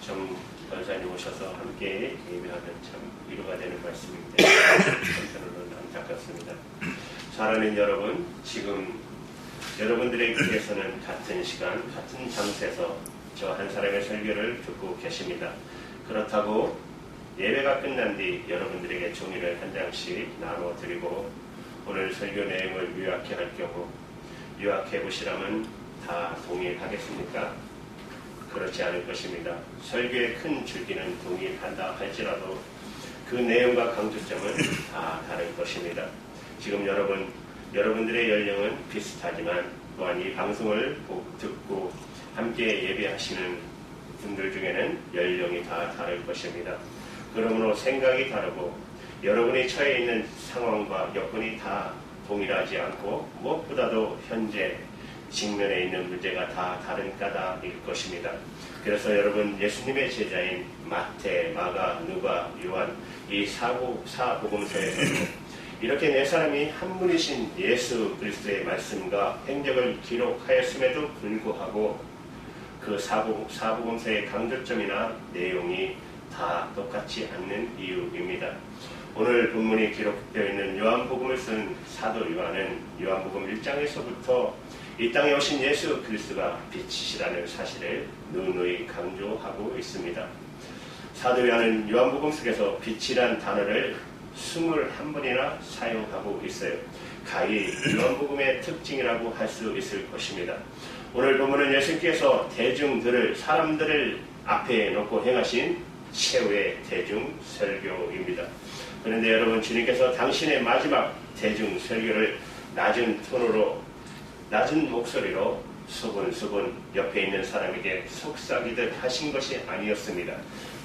정 권사님 오셔서 함께 예배하면 참 위로가 되는 말씀인데 한편으로는 안타깝습니다. 사랑하는 여러분, 지금 여러분들의 귀에서는 같은 시간, 같은 장소에서 저 한 사람의 설교를 듣고 계십니다. 그렇다고 예배가 끝난 뒤 여러분들에게 종이를 한 장씩 나누어 드리고 오늘 설교 내용을 요약해 할 경우 요약해 보시라면 다 동의하겠습니까? 그렇지 않을 것입니다. 설교의 큰 줄기는 동의한다 할지라도 그 내용과 강조점은 다 다를 것입니다. 지금 여러분들의 연령은 비슷하지만 또한 이 방송을 듣고 함께 예배하시는 분들 중에는 연령이 다 다를 것입니다. 그러므로 생각이 다르고 여러분이 처해 있는 상황과 여건이 다 동일하지 않고 무엇보다도 현재 직면에 있는 문제가 다 다른 까닭일 것입니다. 그래서 여러분 예수님의 제자인 마태, 마가, 누가, 요한 이 사복음서에서도 이렇게 네 사람이 한 분이신 예수 그리스도의 말씀과 행적을 기록하였음에도 불구하고 그 사복음서의 강조점이나 내용이 다 똑같지 않는 이유입니다. 오늘 본문이 기록되어 있는 요한복음을 쓴 사도 요한은 요한복음 1장에서부터 이 땅에 오신 예수 그리스도가 빛이시라는 사실을 누누이 강조하고 있습니다. 사도 요한은 요한복음 속에서 빛이란 단어를 21번이나 사용하고 있어요. 가히 요한복음의 특징이라고 할 수 있을 것입니다. 오늘 본문은 예수께서 사람들을 앞에 놓고 행하신 최후의 대중 설교입니다. 그런데 여러분, 주님께서 당신의 마지막 대중 설교를 낮은 톤으로 낮은 목소리로 수근수근 옆에 있는 사람에게 속삭이듯 하신 것이 아니었습니다.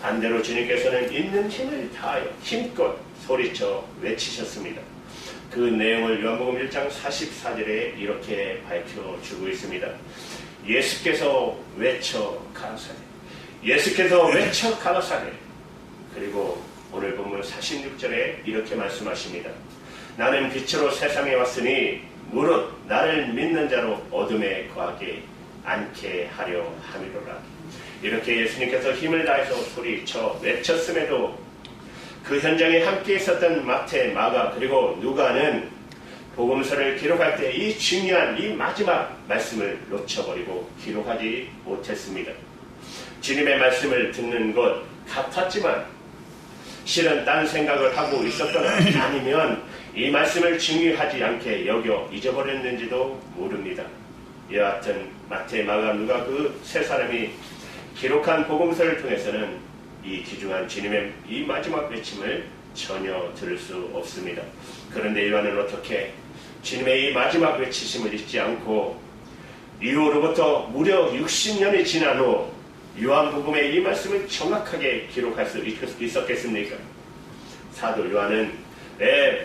반대로 주님께서는 있는 힘을 다하여 힘껏 소리쳐 외치셨습니다. 그 내용을 요한복음 1장 44절에 이렇게 밝혀주고 있습니다. 예수께서 외쳐 가라사대, 예수께서 외쳐 가라사대. 그리고 오늘 본문 46절에 이렇게 말씀하십니다. 나는 빛으로 세상에 왔으니 무릇 나를 믿는 자로 어둠에 거하지 않게 하려 함이로라. 이렇게 예수님께서 힘을 다해서 소리쳐 외쳤음에도 그 현장에 함께 있었던 마태, 마가 그리고 누가는 복음서를 기록할 때 이 중요한 이 마지막 말씀을 놓쳐버리고 기록하지 못했습니다. 주님의 말씀을 듣는 것 같았지만 실은 딴 생각을 하고 있었거나 아니면 이 말씀을 중요하지 않게 여겨 잊어버렸는지도 모릅니다. 여하튼 마태, 마가, 누가 그 세 사람이 기록한 복음서를 통해서는 이 귀중한 주님의 이 마지막 외침을 전혀 들을 수 없습니다. 그런데 요한은 어떻게 주님의 이 마지막 외치심을 잊지 않고 이후로부터 무려 60년이 지난 후 요한복음의 이 말씀을 정확하게 기록할 수 있었겠습니까? 사도 요한은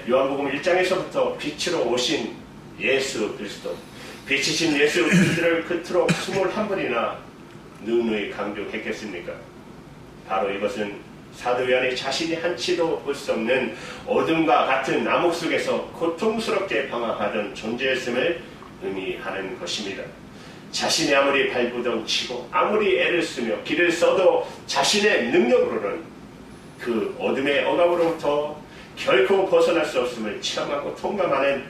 요한복음 1장에서부터 빛으로 오신 예수 그리스도, 빛이신 예수 그리스도를 그토록 21번이나 누누이 강조했겠습니까? 바로 이것은 사도 요한이 자신이 한치도 볼 수 없는 어둠과 같은 암흑 속에서 고통스럽게 방황하던 존재였음을 의미하는 것입니다. 자신이 아무리 발부둥치고 아무리 애를 쓰며 길을 써도 자신의 능력으로는 그 어둠의 억압으로부터 결코 벗어날 수 없음을 체험하고 통감하는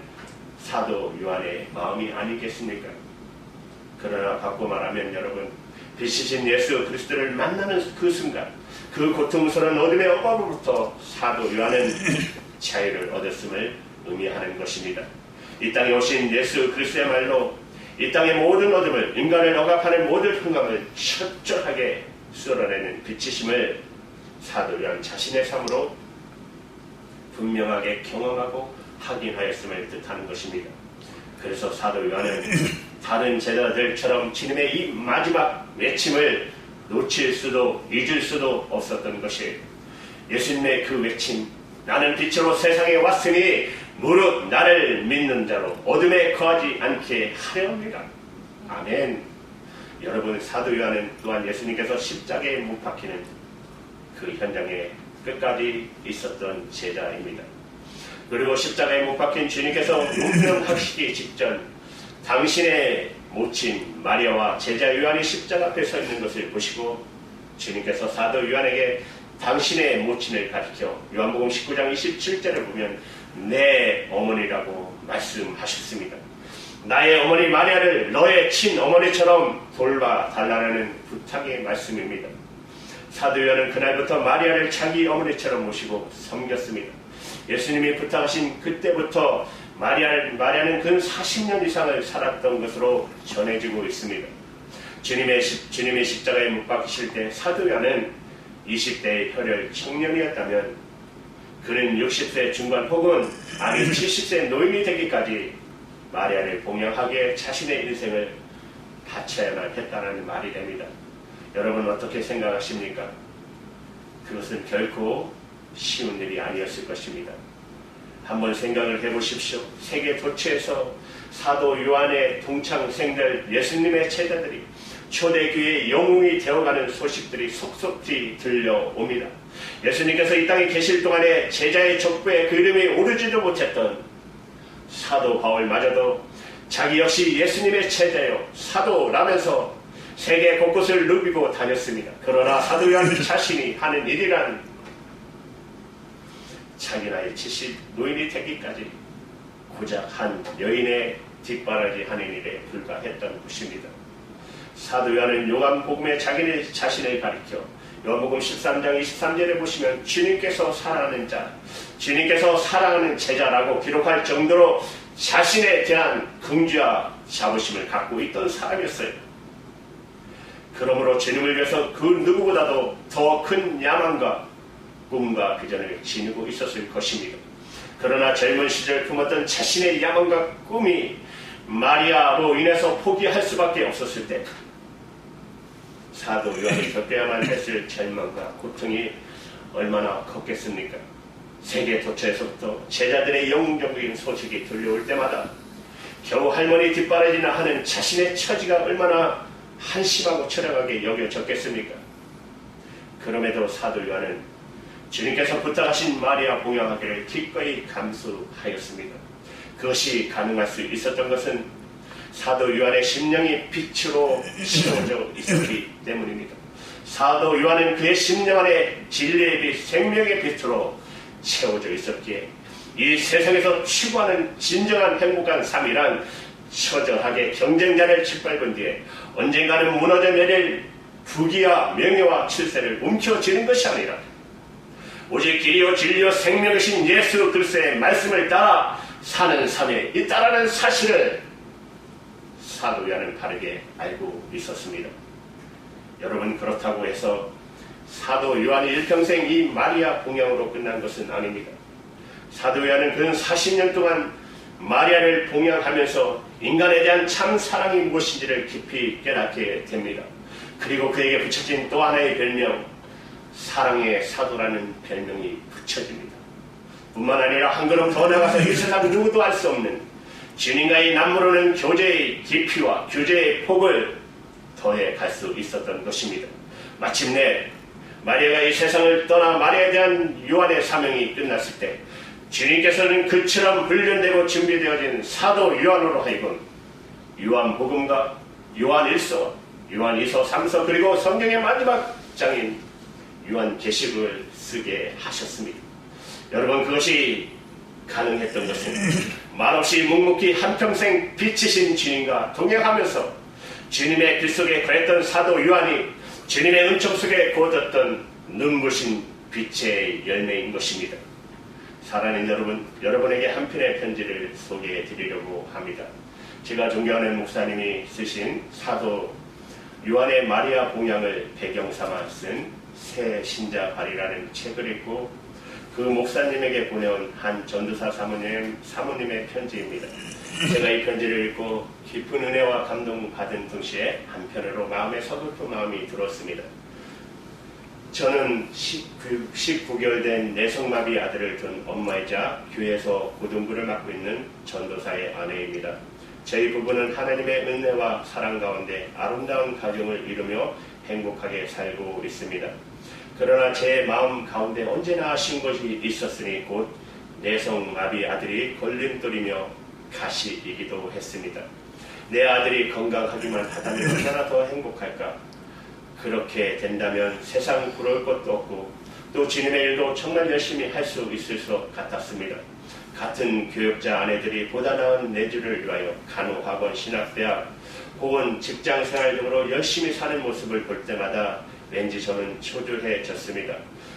사도 요한의 마음이 아니겠습니까? 그러나 바꿔 말하면 여러분, 빛이신 예수 그리스도를 만나는 그 순간 그 고통스러운 어둠의 억압으로부터 사도 요한은 자유를 얻었음을 의미하는 것입니다. 이 땅에 오신 예수 그리스도야말로 이 땅의 모든 어둠을, 인간을 억압하는 모든 흑암을 철저하게 쏟아내는 빛이심을 사도 요한 자신의 삶으로 분명하게 경험하고 확인하였음을 뜻하는 것입니다. 그래서 사도 요한은 다른 제자들처럼 주님의 이 마지막 외침을 놓칠 수도 잊을 수도 없었던 것이 예수님의 그 외침, 나는 빛으로 세상에 왔으니 무릇 나를 믿는 자로 어둠에 거하지 않게 하려 합니다. 아멘. 여러분, 사도 요한은 또한 예수님께서 십자가에 못 박히는 그 현장에 끝까지 있었던 제자입니다. 그리고 십자가에 못 박힌 주님께서 운명하시기 직전 당신의 모친 마리아와 제자 요한이 십자가 앞에 서 있는 것을 보시고 주님께서 사도 요한에게 당신의 모친을 가리켜 요한복음 19장 27절을 보면 내 어머니라고 말씀하셨습니다. 나의 어머니 마리아를 너의 친어머니처럼 돌봐달라는 부탁의 말씀입니다. 사도 요한은 그날부터 마리아를 자기 어머니처럼 모시고 섬겼습니다. 예수님이 부탁하신 그때부터 마리아는 근 40년 이상을 살았던 것으로 전해지고 있습니다. 주님의 십자가에 못 박히실 때 사도 요한은 20대의 혈혈 청년이었다면 그는 60세 중반 혹은 아니 70세 노인이 되기까지 마리아를 봉양하기에 자신의 인생을 바쳐야만 했다는 말이 됩니다. 여러분 어떻게 생각하십니까? 그것은 결코 쉬운 일이 아니었을 것입니다. 한번 생각을 해보십시오. 세계 도처에서 사도 요한의 동창생들 예수님의 제자들이 초대교회의 영웅이 되어가는 소식들이 속속히 들려옵니다. 예수님께서 이 땅에 계실 동안에 제자의 족보에 그 이름이 오르지도 못했던 사도 바울마저도 자기 역시 예수님의 제자요 사도라면서 세계 곳곳을 누비고 다녔습니다. 그러나 사도 요한 자신이 하는 일이란 자기 나이 70 노인이 되기까지 고작 한 여인의 뒷바라지 하는 일에 불과했던 것입니다. 사도 요한은 요한복음에 자신을 가리켜 요한복음 13장 23절에 보시면 주님께서 사랑하는 자, 주님께서 사랑하는 제자라고 기록할 정도로 자신에 대한 긍지와 자부심을 갖고 있던 사람이었어요. 그러므로 주님을 위해서 그 누구보다도 더 큰 야망과 꿈과 비전을 지니고 있었을 것입니다. 그러나 젊은 시절 품었던 자신의 야망과 꿈이 마리아로 인해서 포기할 수밖에 없었을 때 사도 요한이 겪어야만 했을 절망과 고통이 얼마나 컸겠습니까? 세계 도처에서부터 제자들의 영웅적인 소식이 들려올 때마다 겨우 할머니 뒷바라지나 하는 자신의 처지가 얼마나 한심하고 처량하게 여겨졌겠습니까? 그럼에도 사도 요한은 주님께서 부탁하신 마리아 봉양하기를 기꺼이 감수하였습니다. 그것이 가능할 수 있었던 것은 사도 요한의 심령이 빛으로 채워져 있었기 때문입니다. 사도 요한은 그의 심령 안에 진리의 빛, 생명의 빛으로 채워져 있었기에 이 세상에서 추구하는 진정한 행복한 삶이란 처절하게 경쟁자를 짓밟은 뒤에 언젠가는 무너져 내릴 부귀와 명예와 칠세를 움켜쥐는 것이 아니라 오직 길이요 진리요 생명이신 예수 그리스도의 말씀을 따라 사는 삶에 있다라는 사실을 사도 요한은 바르게 알고 있었습니다. 여러분 그렇다고 해서 사도 요한이 일평생 이 마리아 봉양으로 끝난 것은 아닙니다. 사도 요한은 그는 40년 동안 마리아를 봉양하면서 인간에 대한 참 사랑이 무엇인지를 깊이 깨닫게 됩니다. 그리고 그에게 붙여진 또 하나의 별명, 사랑의 사도라는 별명이 붙여집니다. 뿐만 아니라 한 걸음 더 나가서 이 세상 누구도 알 수 없는 주님과의 남모르는 교제의 깊이와 교제의 폭을 더해 갈 수 있었던 것입니다. 마침내 마리아가 이 세상을 떠나 마리아에 대한 요한의 사명이 끝났을 때 주님께서는 그처럼 훈련되고 준비되어진 사도 요한으로 하여금 요한복음과 요한일서, 요한이서 3서 그리고 성경의 마지막 장인 요한계시록을 쓰게 하셨습니다. 여러분 그것이 가능했던 것은 말없이 묵묵히 한평생 빛이신 주님과 동행하면서 주님의 빛 속에 거했던 사도 요한이 주님의 은총 속에 거뒀던 눈부신 빛의 열매인 것입니다. 사랑하는 여러분, 여러분에게 한 편의 편지를 소개해 드리려고 합니다. 제가 존경하는 목사님이 쓰신 사도 요한의 마리아 봉양을 배경 삼아 쓴 새 신자 발이라는 책을 읽고 그 목사님에게 보내온 한 전도사 사모님의 편지입니다. 제가 이 편지를 읽고 깊은 은혜와 감동 받은 동시에 한편으로 마음에 서글픈 마음이 들었습니다. 저는 19개월 된 내성마비 아들을 둔 엄마이자 교회에서 고등부를 맡고 있는 전도사의 아내입니다. 저희 부부는 하나님의 은혜와 사랑 가운데 아름다운 가정을 이루며 행복하게 살고 있습니다. 그러나 제 마음 가운데 언제나 쉰 것이 있었으니 곧 내성마비 아들이 걸림돌이며 가시이기도 했습니다. 내 아들이 건강하기만 하다면 얼마나 더 행복할까? 그렇게 된다면 세상 부러울 것도 없고 또 주님의 일도 정말 열심히 할 수 있을 것 같았습니다. 같은 교육자 아내들이 보다 나은 내주를 위하여 간호학원, 신학대학 혹은 직장생활 등으로 열심히 사는 모습을 볼 때마다 왠지 저는 초조해졌습니다.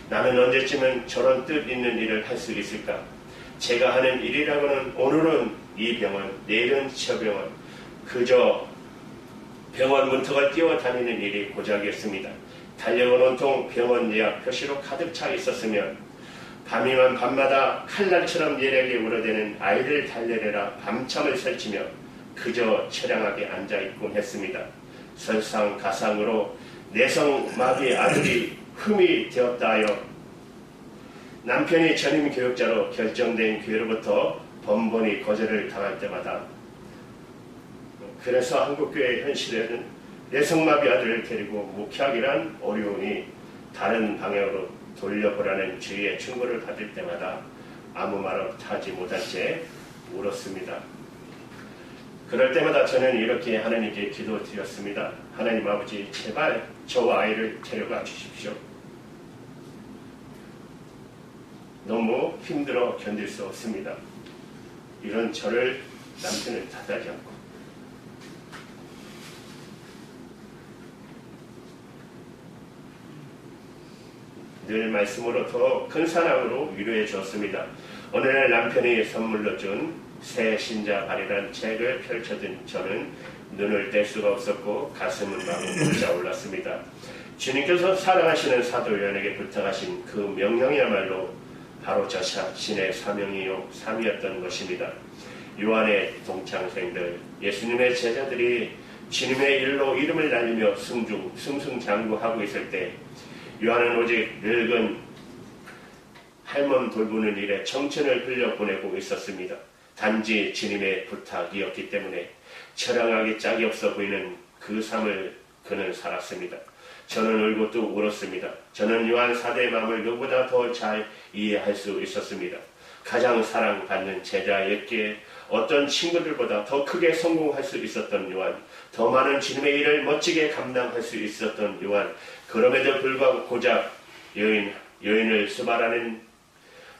나는 언제쯤은 저런 뜻 있는 일을 할 수 있을까? 제가 하는 일이라고는 오늘은 이 병원, 내일은 저 병원, 그저 병원 문턱을 뛰어다니는 일이 고작이었습니다. 달력은 온통 병원 예약 표시로 가득 차 있었으면 밤이면 밤마다 칼날처럼 예력에 우러대는 아이를 달래느라 밤잠을 설치며 그저 처량하게 앉아있곤 했습니다. 설상가상으로 내성마비의 아들이 흠이 되었다 하여 남편이 전임 교육자로 결정된 교회로부터 번번이 거절을 당할 때마다 그래서 한국교회의 현실에는 내성마비 아들을 데리고 목회하기란 어려우니 다른 방향으로 돌려보라는 주의의 충고를 받을 때마다 아무 말 하지 못한 채 울었습니다. 그럴 때마다 저는 이렇게 하나님께 기도드렸습니다. 하나님 아버지, 제발 저와 아이를 데려가 주십시오. 너무 힘들어 견딜 수 없습니다. 이런 저를 남편을 탓하지 않고 늘 말씀으로 더 큰 사랑으로 위로해 주었습니다. 어느 날 남편이 선물로 준 새 신자 발이란 책을 펼쳐든 저는 눈을 뗄 수가 없었고 가슴은 막 솟아올랐습니다. 주님께서 사랑하시는 사도 요한에게 부탁하신 그 명령이야말로 바로 저 자신의 사명이요 삶이었던 것입니다. 요한의 동창생들, 예수님의 제자들이 주님의 일로 이름을 날리며 승승장구하고 있을 때 요한은 오직 늙은 할멈 돌보는 일에 청춘을 흘려보내고 있었습니다. 단지 주님의 부탁이었기 때문에 처량하게 짝이 없어 보이는 그 삶을 그는 살았습니다. 저는 울고 또 울었습니다. 저는 요한 사도의 마음을 누구보다 더 잘 이해할 수 있었습니다. 가장 사랑받는 제자였기에 어떤 친구들보다 더 크게 성공할 수 있었던 요한, 더 많은 주님의 일을 멋지게 감당할 수 있었던 요한, 그럼에도 불구하고 고작 여인을 수발하는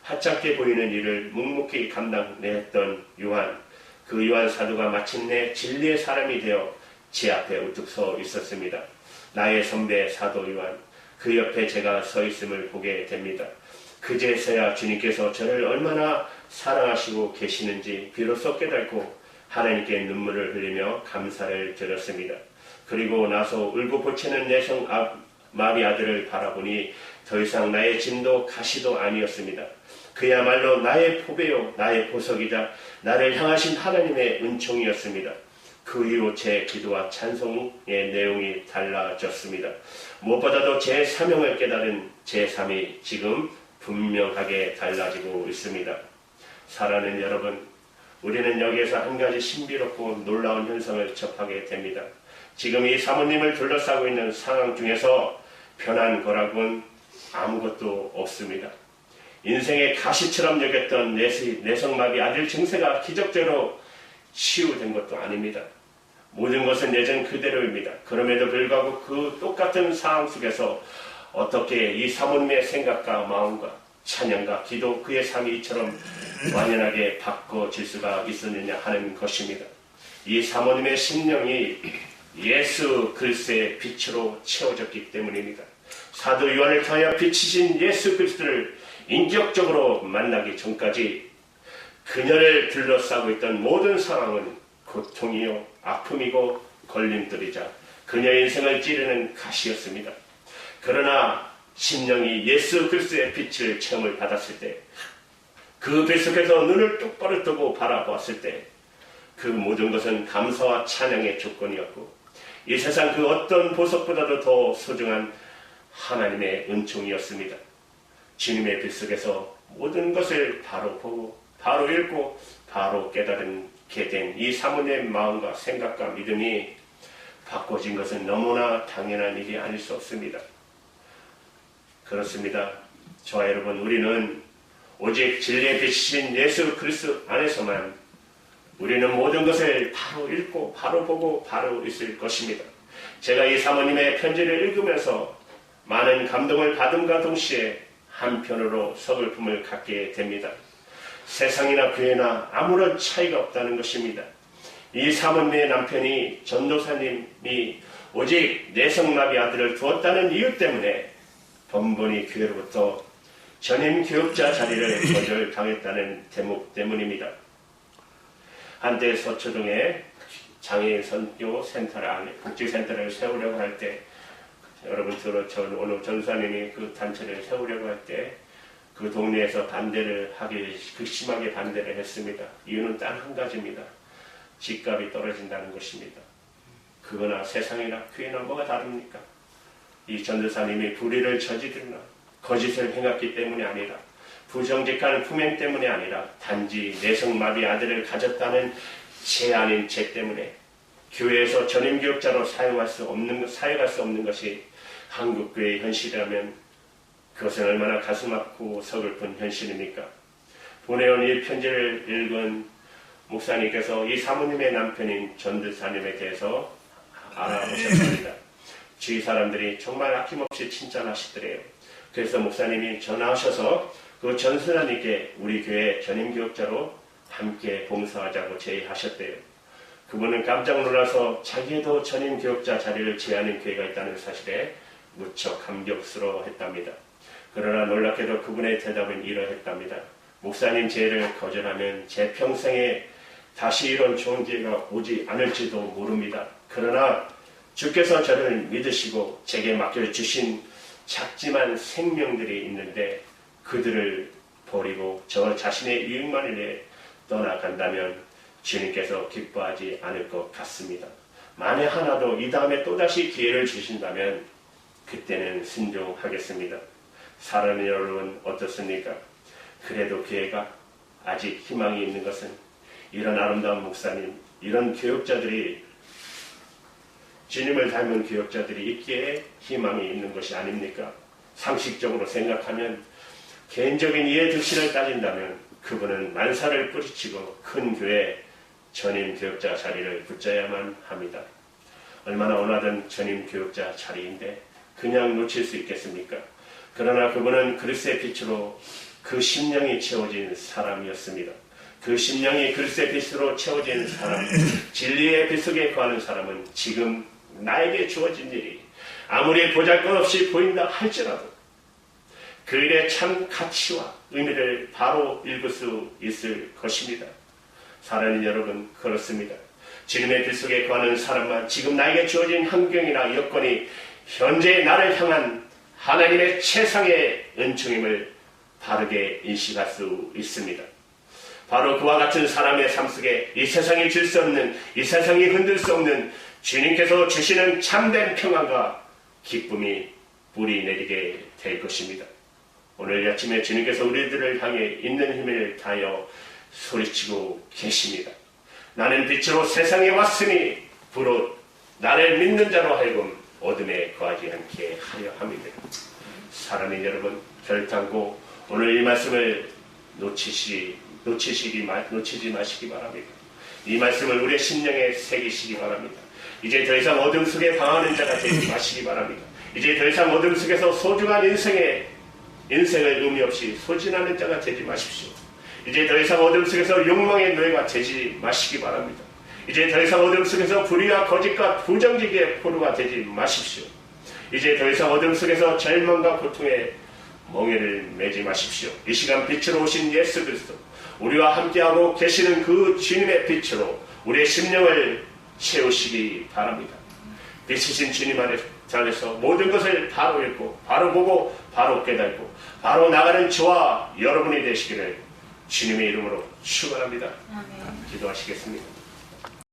하찮게 보이는 일을 묵묵히 감당했던 요한, 그 요한 사도가 마침내 진리의 사람이 되어 제 앞에 우뚝 서 있었습니다. 나의 선배 사도 요한, 그 옆에 제가 서 있음을 보게 됩니다. 그제서야 주님께서 저를 얼마나 사랑하시고 계시는지 비로소 깨닫고 하나님께 눈물을 흘리며 감사를 드렸습니다. 그리고 나서 울고 보채는 내성 마비 아들을 바라보니 더 이상 나의 짐도 가시도 아니었습니다. 그야말로 나의 포배요 나의 보석이자 나를 향하신 하나님의 은총이었습니다. 그 이후 제 기도와 찬송의 내용이 달라졌습니다. 무엇보다도 제 사명을 깨달은 제 삶이 지금 분명하게 달라지고 있습니다. 사랑하는 여러분, 우리는 여기에서 한 가지 신비롭고 놀라운 현상을 접하게 됩니다. 지금 이 사모님을 둘러싸고 있는 상황 중에서 변한 거라고는 아무것도 없습니다. 인생의 가시처럼 여겼던 내성마비 아들 증세가 기적적으로 치유된 것도 아닙니다. 모든 것은 예전 그대로입니다. 그럼에도 불구하고 그 똑같은 상황 속에서 어떻게 이 사모님의 생각과 마음과 찬양과 기도, 그의 삶이 이처럼 완연하게 바꿔질 수가 있었느냐 하는 것입니다. 이 사모님의 심령이 예수 그리스도의 빛으로 채워졌기 때문입니다. 사도 요한을 통하여 비치신 예수 그리스도를 인격적으로 만나기 전까지 그녀를 둘러싸고 있던 모든 상황은 고통이요 아픔이고 걸림돌이자 그녀의 인생을 찌르는 가시였습니다. 그러나 심령이 예수 그리스도의 빛을 체험을 받았을 때, 그 빛 속에서 눈을 똑바로 뜨고 바라보았을 때 그 모든 것은 감사와 찬양의 조건이었고 이 세상 그 어떤 보석보다도 더 소중한 하나님의 은총이었습니다. 주님의 빛 속에서 모든 것을 바로 보고 바로 읽고 바로 깨달게 된 이 사모님의 마음과 생각과 믿음이 바꿔진 것은 너무나 당연한 일이 아닐 수 없습니다. 그렇습니다. 저와 여러분, 우리는 오직 진리의 빛이신 예수 그리스도 안에서만 우리는 모든 것을 바로 읽고 바로 보고 바로 있을 것입니다. 제가 이 사모님의 편지를 읽으면서 많은 감동을 받음과 동시에 한편으로 서글픔을 갖게 됩니다. 세상이나 교회나 아무런 차이가 없다는 것입니다. 이 사모님의 남편이 전도사님이 오직 내성마비 아들을 두었다는 이유 때문에 번번이 교회로부터 전임 교육자 자리를 거절당했다는 대목 때문입니다. 한때 서초동에 장애인 선교 센터를, 복지센터를 세우려고 할 때, 여러분 오늘 전사님이 그 단체를 세우려고 할 때 그 동네에서 극심하게 반대를 했습니다. 이유는 단 한 가지입니다. 집값이 떨어진다는 것입니다. 그거나 세상이나 교회나 뭐가 다릅니까? 이 전도사님이 불의를 저지르나 거짓을 행했기 때문이 아니라 부정직한 품행 때문이 아니라 단지 내성마비 아들을 가졌다는 죄 아닌 죄 때문에 교회에서 전임교육자로 사용할 수 없는 것이 한국교회의 현실이라면 그것은 얼마나 가슴 아프고 서글픈 현실입니까? 보내온 이 편지를 읽은 목사님께서 이 사모님의 남편인 전도사님에 대해서 알아보셨습니다. 주위 사람들이 정말 아낌없이 칭찬하시더래요. 그래서 목사님이 전화하셔서 그 전도사님께 우리 교회 전임교육자로 함께 봉사하자고 제의하셨대요. 그분은 깜짝 놀라서 자기도 전임교육자 자리를 제하는 교회가 있다는 사실에 무척 감격스러워했답니다. 그러나 놀랍게도 그분의 대답은 이러했답니다. 목사님 제의를 거절하면 제 평생에 다시 이런 좋은 기회가 오지 않을지도 모릅니다. 그러나 주께서 저를 믿으시고 제게 맡겨주신 작지만 생명들이 있는데 그들을 버리고 저 자신의 이익만을 위해 떠나간다면 주님께서 기뻐하지 않을 것 같습니다. 만에 하나도 이 다음에 또다시 기회를 주신다면 그때는 순종하겠습니다. 사랑하는 여러분 어떻습니까? 그래도 기회가 아직 희망이 있는 것은 이런 아름다운 목사님, 이런 교육자들이 주님을 닮은 교육자들이 있기에 희망이 있는 것이 아닙니까? 상식적으로 생각하면 개인적인 이해 득실을 따진다면 그분은 만사를 뿌리치고 큰 교회 전임 교육자 자리를 붙잡아야만 합니다. 얼마나 원하던 전임 교육자 자리인데 그냥 놓칠 수 있겠습니까? 그러나 그분은 그리스도의 빛으로 그 심령이 채워진 사람이었습니다. 그 심령이 그리스도의 빛으로 채워진 사람, 진리의 빛 속에 거하는 사람은 지금 나에게 주어진 일이 아무리 보잘것없이 보인다 할지라도 그 일의 참 가치와 의미를 바로 읽을 수 있을 것입니다. 사랑하는 여러분 그렇습니다. 주님의 빛 속에 거하는 사람만 지금 나에게 주어진 환경이나 여건이 현재 나를 향한 하나님의 최상의 은총임을 바르게 인식할 수 있습니다. 바로 그와 같은 사람의 삶 속에 이 세상이 줄 수 없는, 이 세상이 흔들 수 없는 주님께서 주시는 참된 평안과 기쁨이 뿌리 내리게 될 것입니다. 오늘 아침에 주님께서 우리들을 향해 있는 힘을 다하여 소리치고 계십니다. 나는 빛으로 세상에 왔으니 부로 나를 믿는 자로 하여금 어둠에 거하지 않게 하려 함이다. 사랑하는 여러분 결단코 오늘 이 말씀을 놓치지 마시기 바랍니다. 이 말씀을 우리의 심령에 새기시기 바랍니다. 이제 더 이상 어둠 속에 방황하는 자가 되지 마시기 바랍니다. 이제 더 이상 어둠 속에서 소중한 인생을 의미 없이 소진하는 자가 되지 마십시오. 이제 더 이상 어둠 속에서 욕망의 노예가 되지 마시기 바랍니다. 이제 더 이상 어둠 속에서 불의와 거짓과 부정직의 포로가 되지 마십시오. 이제 더 이상 어둠 속에서 절망과 고통의 멍에를 매지 마십시오. 이 시간 빛으로 오신 예수 그리스도, 우리와 함께하고 계시는 그 주님의 빛으로 우리의 심령을 채우시기 바랍니다. 빛이신 주님 안에서 모든 것을 바로 읽고 바로 보고 바로 깨닫고 바로 나가는 저와 여러분이 되시기를 주님의 이름으로 축원합니다. 기도하시겠습니다.